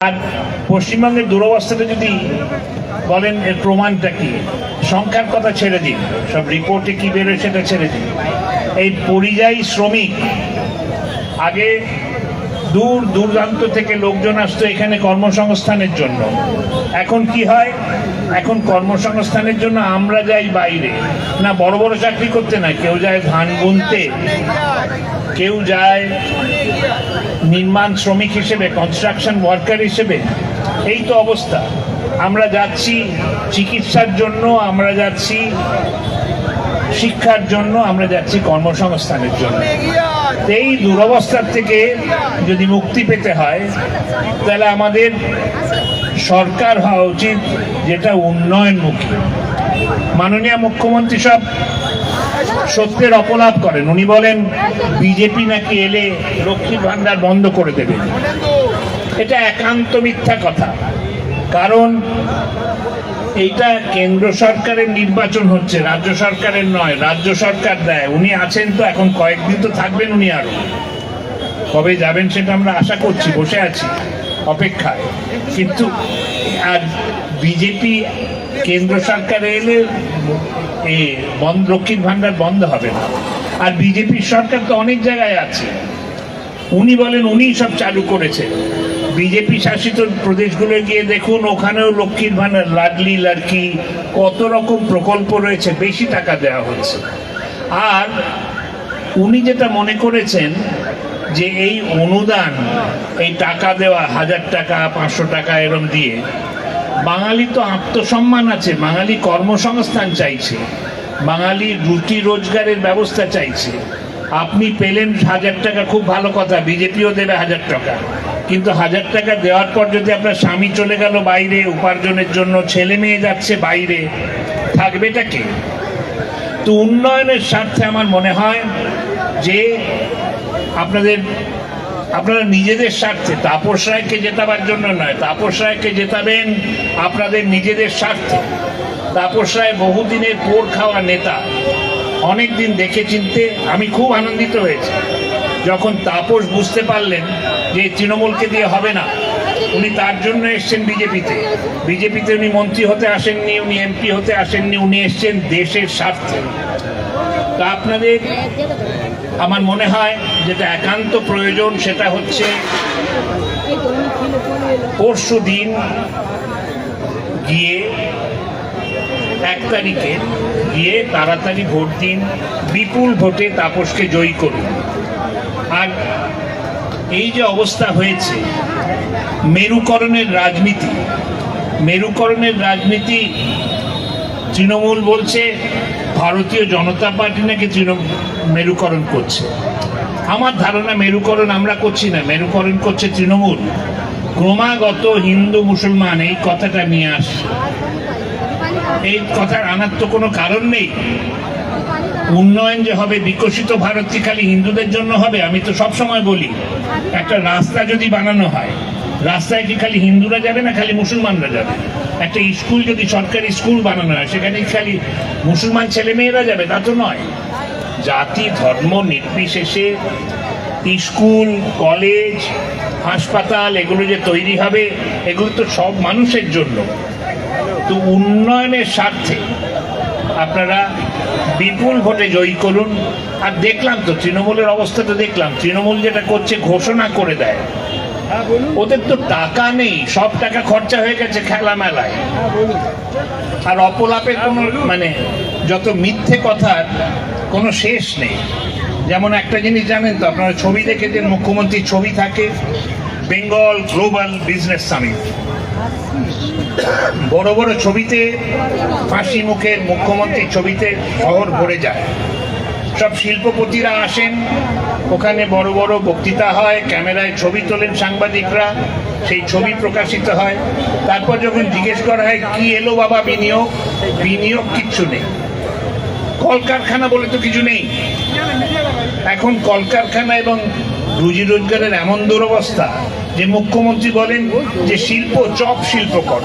আর পশ্চিমবঙ্গের দুরবস্থাটা যদি বলেন এর প্রমাণটা কি, সংখ্যার কথা ছেড়ে দিন, সব রিপোর্টে কি বেরোয় সেটা ছেড়ে দিন। এই পরিযায়ী শ্রমিক, আগে দূর দূরান্ত থেকে লোকজন আসতো এখানে কর্মসংস্থানের জন্য। এখন কি হয়, এখন কর্মসংস্থানের জন্য আমরা যাই বাইরে, না বড় বড় চাকরি করতে, না কেউ যায় ধান বুনতে, কেউ যায় নির্মাণ শ্রমিক হিসেবে, কনস্ট্রাকশন ওয়ার্কার হিসেবে। এই তো অবস্থা। আমরা যাচ্ছি চিকিৎসার জন্য, আমরা যাচ্ছি শিক্ষার জন্য, আমরা যাচ্ছি কর্মসংস্থানের জন্য। এই দুরবস্থার থেকে যদি মুক্তি পেতে হয়, তাহলে আমাদের সরকার হওয়া উচিত যেটা উন্নয়নমুখী। মাননীয় মুখ্যমন্ত্রী সব সত্যের অপলাপ করেন। উনি বলেন বিজেপি নাকি এলে লক্ষ্মীর ভান্ডার বন্ধ করে দেবে। এটা একান্ত মিথ্যা কথা। কারণ এইটা কেন্দ্র সরকারের নির্বাচন হচ্ছে, রাজ্য সরকারের নয়। রাজ্য সরকার দেয়। উনি আছেন তো এখন কয়েকদিন তো থাকবেন উনি, আরো কবে যাবেন সেটা আমরা আশা করছি, বসে আছি অপেক্ষায়। কিন্তু আর বিজেপি কেন্দ্র সরকারে এলে লক্ষ্মীর ভান্ডার বন্ধ হবে না। আর বিজেপির সরকার তো অনেক জায়গায় আছে। উনি বলেন উনি সব চালু করেছে। বিজেপি শাসিত প্রদেশগুলো গিয়ে দেখুন, ওখানেও লক্ষ্মীর ভান্ডার, লাডলি লাড়কি, কত রকম প্রকল্প রয়েছে, বেশি টাকা দেওয়া হচ্ছে। আর উনি যেটা মনে করেছেন যে এই অনুদান, এই টাকা দেওয়া 1000 টাকা 500 টাকা এরম দিয়ে, বাঙালি তো আত্মসম্মান আছে, বাঙালি কর্মসংস্থান চাইছে, বাঙালি রুটি রোজগারের ব্যবস্থা চাইছে। আপনি পেলেন 1000 টাকা, খুব ভালো কথা, বিজেপিও দেবে 1000 টাকা। কিন্তু 1000 টাকা দেওয়ার পর যদি আপনার স্বামী চলে গেল বাইরে উপার্জনের জন্য, ছেলে মেয়ে যাচ্ছে বাইরে, থাকবেটা কে? তো উন্নয়নের স্বার্থে আমার মনে হয় যে আপনারা নিজেদের স্বার্থে, তাপস রায়কে জেতাবার জন্য নয়, তাপস রায়কে জেতাবেন আপনাদের নিজেদের স্বার্থে। তাপস রায় বহুদিনের পোড় খাওয়া নেতা, অনেকদিন দেখে চিনতে আমি খুব আনন্দিত হয়েছি যখন তাপস বুঝতে পারলেন যে তৃণমূলকে দিয়ে হবে না। উনি তার জন্য এসছেন বিজেপিতে। বিজেপিতে উনি মন্ত্রী হতে আসেননি, উনি এমপি হতে আসেননি, উনি এসছেন দেশের স্বার্থে। তা আপনাদের আমার মনে হয় যেটা একান্ত প্রয়োজন সেটা হচ্ছে পরশু দিন গিয়ে 1 তারিখে গিয়ে তাড়াতাড়ি ভোট দিন, বিপুল ভোটে তাপসকে জয়ী করুন। আর এই যে অবস্থা হয়েছে, মেরুকরণের রাজনীতি, তৃণমূল বলছে ভারতীয় জনতা পার্টি নাকি মেরুকরণ করছে। আমার ধারণা মেরুকরণ আমরা করছি না, মেরুকরণ করছে তৃণমূল। ক্রমাগত হিন্দু মুসলমান এই কথাটা নিয়ে আসছে। এই কথার আনার তো কোনো কারণ নেই। উন্নয়ন যে হবে, বিকশিত ভারত কি খালি হিন্দুদের জন্য হবে? আমি তো সবসময় বলি, একটা রাস্তা যদি বানানো হয়, রাস্তায় কি খালি হিন্দুরা যাবে না খালি মুসলমানরা যাবে? একটা স্কুল যদি সরকারি স্কুল বানানো হয়, সেখানে খালি মুসলমান ছেলে মেয়েরা যাবে? তা তো নয়। জাতি ধর্ম নির্বিশেষে স্কুল, কলেজ, হাসপাতাল এগুলো যে তৈরি হবে, এগুলো তো সব মানুষের জন্য। তো উন্নয়নের স্বার্থে আপনারা বিপুল ভোটে জয়ী করুন। আর দেখলাম তো তৃণমূলের অবস্থাটা, দেখলাম তৃণমূল যেটা করছে, ঘোষণা করে দেয়। ওদের তো টাকা নেই, সব টাকা খরচা হয়ে গেছে খেলা মেলায়। আর অপলাপের কোনো যত মিথ্যে কথার কোনো শেষ নেই। যেমন একটা জিনিস জানেন তো আপনারা, ছবি দেখেছেন, মুখ্যমন্ত্রীর ছবি থাকে বেঙ্গল গ্লোবাল বিজনেস সামিট, বড় বড় ছবিতে, ফাঁসি মুখের মুখ্যমন্ত্রীর ছবিতে শহর ভরে যায়। সব শিল্পপতিরা আসেন, ওখানে বড় বড় বক্তৃতা হয়, ক্যামেরায় ছবি তোলেন সাংবাদিকরা, সেই ছবি প্রকাশিত হয়। তারপর যখন জিজ্ঞেস করা হয় কি এলো বাবা বিনিয়োগ কিচ্ছু নেই। কলকারখানা বলে তো কিছু নেই। এখন কলকারখানা এবং রুজি রোজগারের এমন দুরবস্থা যে মুখ্যমন্ত্রী বলেন যে চপ শিল্প কর।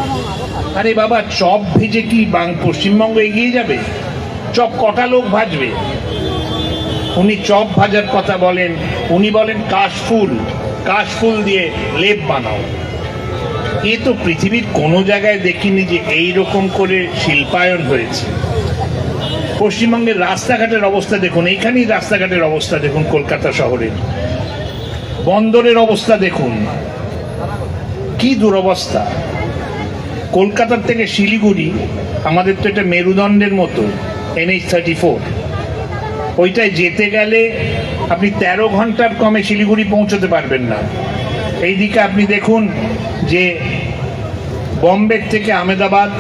আরে বাবা, চপ ভেজে কি পশ্চিমবঙ্গ এগিয়ে যাবে? চপ কটা লোক ভাজবে? উনি চপ ভাজার কথা বলেন, উনি বলেন কাশফুল দিয়ে লেপ বানাও। এ তো পৃথিবীর কোনো জায়গায় দেখিনি যে এই রকম করে শিল্পায়ন হয়েছে। পশ্চিমবঙ্গের রাস্তাঘাটের অবস্থা দেখুন, এইখানেই রাস্তাঘাটের অবস্থা দেখুন, কলকাতা শহরের বন্দরের অবস্থা দেখুন, কি দুরবস্থা। কলকাতার থেকে শিলিগুড়ি আমাদের তো এটা মেরুদণ্ডের মতো, NH-34, ওইটায় যেতে গেলে আপনি 13 ঘন্টার কমে শিলিগুড়ি পৌঁছতে পারবেন না। এইদিকে আপনি দেখুন যে বম্বে থেকে আহমেদাবাদ,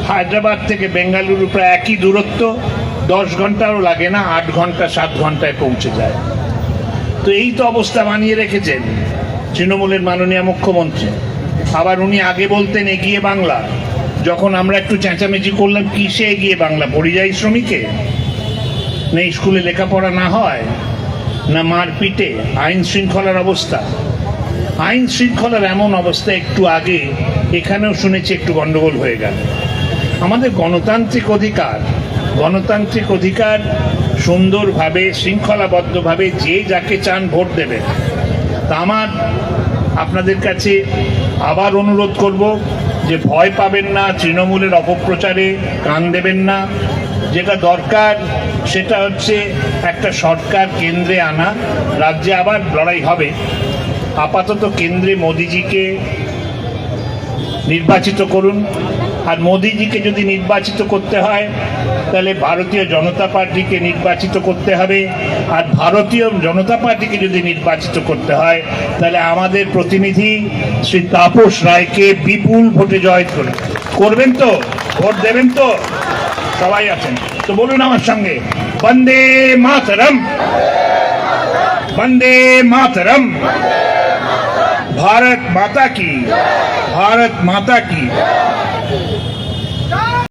হায়দ্রাবাদ থেকে বেঙ্গালুরু প্রায় একই দূরত্ব, 10 ঘন্টাও লাগে না, 8 ঘন্টা 7 ঘন্টায় পৌঁছে যায়। তো এই তো অবস্থা বানিয়ে রেখেছেন তৃণমূলের মাননীয় মুখ্যমন্ত্রী। আবার উনি আগে বলতেন এগিয়ে বাংলা, যখন আমরা একটু চেঁচামেচি করলাম কিসে এগিয়ে বাংলা, পরিযায়ী শ্রমিকে, না স্কুলে লেখাপড়া না হয়, না মারপিটে, আইন শৃঙ্খলার অবস্থা। আইন শৃঙ্খলার এমন অবস্থা, একটু আগে এখানেও শুনেছি একটু গন্ডগোল হয়ে গেল। আমাদের গণতান্ত্রিক অধিকার সুন্দরভাবে শৃঙ্খলাবদ্ধভাবে যে যাকে চান ভোট দেবেন। তা আমার আপনাদের কাছে আবার অনুরোধ করব যে ভয় পাবেন না, তৃণমূলের অপপ্রচারে কান দেবেন না। যেটা দরকার সেটা হচ্ছে একটা সরকার কেন্দ্রে আনা, রাজ্যে আবার লড়াই হবে। আপাতত কেন্দ্রে মোদিজিকে নির্বাচিত করুন, আর মোদিজিকে যদি নির্বাচিত করতে হয় তাহলে ভারতীয় জনতা পার্টিকে নির্বাচিত করতে হবে, আর ভারতীয় জনতা পার্টিকে যদি নির্বাচিত করতে হয় তাহলে আমাদের প্রতিনিধি শ্রী তাপস রায়কে বিপুল ভোটে জয় করবেন তো, ভোট দেবেন তো? সবাই আছেন তো বলুন আমার সঙ্গে, বন্দে মাতরম, বন্দে মাতরম, भारत माता की, भारत माता की।